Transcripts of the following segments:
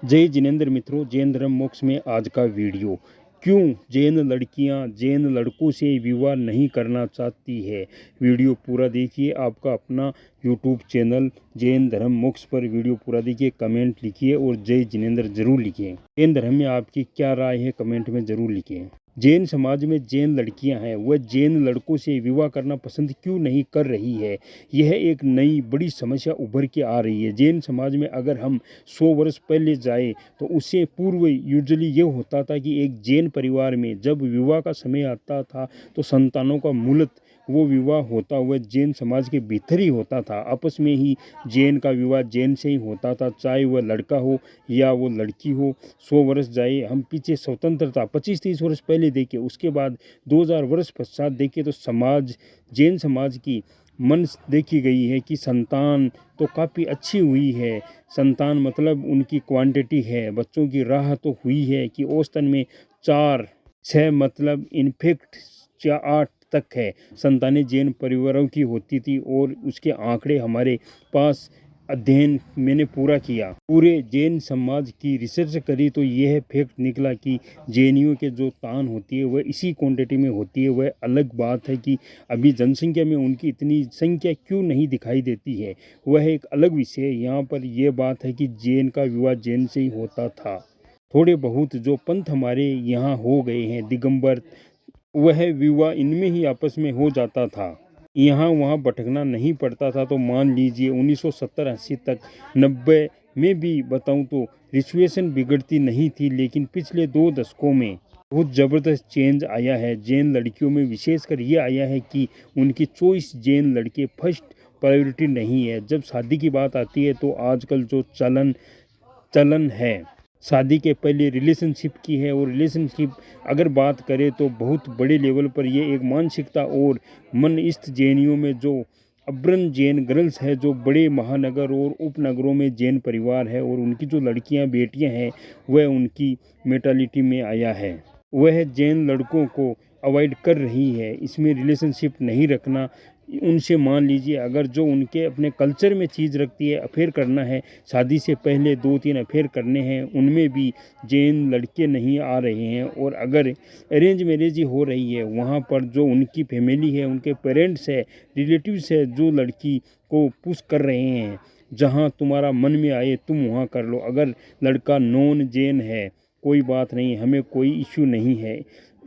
जय जिनेंद्र मित्रों, जैन धर्म मोक्ष में आज का वीडियो। क्यों जैन लड़कियां जैन लड़कों से विवाह नहीं करना चाहती है। वीडियो पूरा देखिए। आपका अपना यूट्यूब चैनल जैन धर्म मोक्ष पर वीडियो पूरा देखिए, कमेंट लिखिए और जय जिनेंद्र जरूर लिखिए। जैन धर्म में आपकी क्या राय है कमेंट में जरूर लिखिए। जैन समाज में जैन लड़कियां हैं, वह जैन लड़कों से विवाह करना पसंद क्यों नहीं कर रही है। यह एक नई बड़ी समस्या उभर के आ रही है। जैन समाज में अगर हम 100 वर्ष पहले जाए तो उससे पूर्व यूजुअली ये होता था कि एक जैन परिवार में जब विवाह का समय आता था तो संतानों का मूलत वो विवाह होता हुआ जैन समाज के भीतर ही होता था। आपस में ही जैन का विवाह जैन से ही होता था, चाहे वह लड़का हो या वो लड़की हो। 100 वर्ष जाए हम पीछे, स्वतंत्रता 25-30 वर्ष पहले देखे, उसके बाद 2000 वर्ष पश्चात देखे तो समाज जैन समाज की मन देखी गई है कि संतान तो काफ़ी अच्छी हुई है। संतान मतलब उनकी क्वांटिटी है, बच्चों की राह तो हुई है कि औसतन में 4-6 मतलब इनफेक्ट 8 तक है संतानें जैन परिवारों की होती थी। और उसके आंकड़े हमारे पास अध्ययन मैंने पूरा किया, पूरे जैन समाज की रिसर्च करी तो यह फैक्ट निकला कि जैनियों के जो तान होती है वह इसी क्वांटिटी में होती है। वह अलग बात है कि अभी जनसंख्या में उनकी इतनी संख्या क्यों नहीं दिखाई देती है, वह एक अलग विषय है। यहाँ पर यह बात है कि जैन का विवाह जैन से ही होता था। थोड़े बहुत जो पंथ हमारे यहाँ हो गए हैं दिगंबर, वह विवाह इनमें ही आपस में हो जाता था, यहाँ वहाँ भटकना नहीं पड़ता था। तो मान लीजिए 1970-80 तक, 90 में भी बताऊं तो सिचुएशन बिगड़ती नहीं थी। लेकिन पिछले 2 दशकों में बहुत ज़बरदस्त चेंज आया है। जैन लड़कियों में विशेषकर ये आया है कि उनकी चॉइस जैन लड़के फर्स्ट प्रायोरिटी नहीं है। जब शादी की बात आती है तो आजकल जो चलन है शादी के पहले रिलेशनशिप की है। और रिलेशनशिप अगर बात करें तो बहुत बड़े लेवल पर ये एक मानसिकता और मनइष्ट जैनियों में जो अब्रन जैन गर्ल्स है, जो बड़े महानगर और उपनगरों में जैन परिवार है और उनकी जो लड़कियां बेटियां हैं, वह उनकी मेंटालिटी में आया है। वह जैन लड़कों को अवॉइड कर रही है, इसमें रिलेशनशिप नहीं रखना। उनसे मान लीजिए अगर जो उनके अपने कल्चर में चीज़ रखती है, अफेयर करना है, शादी से पहले 2-3 अफेयर करने हैं, उनमें भी जैन लड़के नहीं आ रहे हैं। और अगर अरेंज मैरिज हो रही है, वहाँ पर जो उनकी फैमिली है, उनके पेरेंट्स है, रिलेटिव्स है, जो लड़की को पुश कर रहे हैं, जहाँ तुम्हारा मन में आए तुम वहाँ कर लो। अगर लड़का नॉन जैन है कोई बात नहीं, हमें कोई इश्यू नहीं है।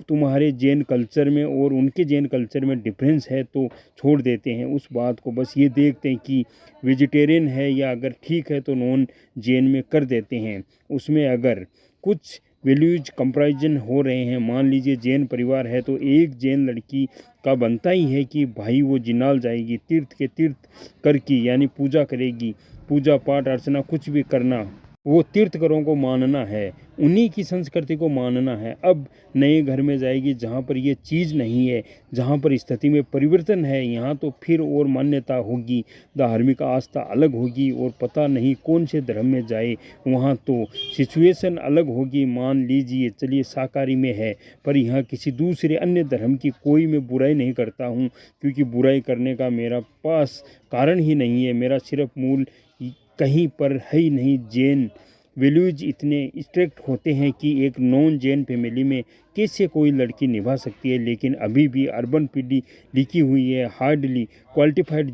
तुम्हारे जैन कल्चर में और उनके जैन कल्चर में डिफरेंस है तो छोड़ देते हैं उस बात को। बस ये देखते हैं कि वेजिटेरियन है या अगर ठीक है तो नॉन जैन में कर देते हैं। उसमें अगर कुछ वैल्यूज कंपैरिजन हो रहे हैं, मान लीजिए जैन परिवार है तो एक जैन लड़की का बनता ही है कि भाई वो जिनाल जाएगी, तीर्थ के तीर्थ करके, यानी पूजा करेगी, पूजा पाठ अर्चना कुछ भी करना, वो तीर्थकरों को मानना है, उन्हीं की संस्कृति को मानना है। अब नए घर में जाएगी जहाँ पर ये चीज़ नहीं है, जहाँ पर स्थिति में परिवर्तन है, यहाँ तो फिर और मान्यता होगी, धार्मिक आस्था अलग होगी और पता नहीं कौन से धर्म में जाए, वहाँ तो सिचुएशन अलग होगी। मान लीजिए चलिए शाकाहारी में है, पर यहाँ किसी दूसरे अन्य धर्म की कोई मैं बुराई नहीं करता हूँ, क्योंकि बुराई करने का मेरा पास कारण ही नहीं है। मेरा सिर्फ मूल कहीं पर है ही नहीं। जैन वैल्यूज इतने स्ट्रिक्ट होते हैं कि एक नॉन जैन फैमिली में कैसे कोई लड़की निभा सकती है। लेकिन अभी भी अर्बन पीढ़ी लिखी हुई है, हार्डली क्वालिफाइड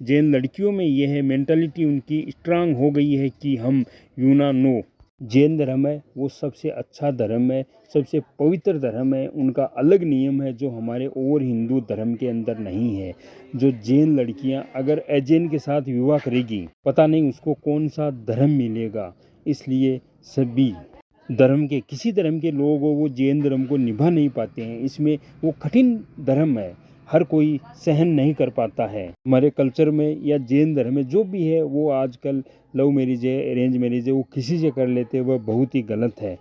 जैन लड़कियों में यह मेंटालिटी उनकी स्ट्रांग हो गई है कि हम यूना नो जैन धर्म है वो सबसे अच्छा धर्म है, सबसे पवित्र धर्म है, उनका अलग नियम है जो हमारे और हिंदू धर्म के अंदर नहीं है। जो जैन लड़कियां अगर अजैन के साथ विवाह करेगी, पता नहीं उसको कौन सा धर्म मिलेगा। इसलिए सभी धर्म के, किसी धर्म के लोग हो, वो जैन धर्म को निभा नहीं पाते हैं। इसमें वो कठिन धर्म है, हर कोई सहन नहीं कर पाता है। हमारे कल्चर में या जैन धर्म में जो भी है, वो आजकल लव मैरिज है, अरेंज मैरिज है, वो किसी से कर लेते हैं, वह बहुत ही गलत है।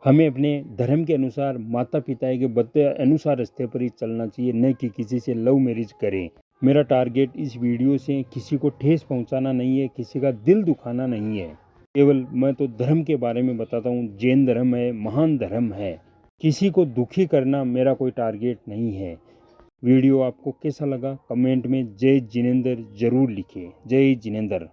हमें अपने धर्म के अनुसार, माता पिता के बताए अनुसार रास्ते पर ही चलना चाहिए, न कि किसी से लव मैरिज करें। मेरा टारगेट इस वीडियो से किसी को ठेस पहुंचाना नहीं है, किसी का दिल दुखाना नहीं है। केवल मैं तो धर्म के बारे में बताता हूँ। जैन धर्म है, महान धर्म है, किसी को दुखी करना मेरा कोई टारगेट नहीं है। वीडियो आपको कैसा लगा कमेंट में जय जिनेंद्र जरूर लिखिए। जय जिनेंद्र।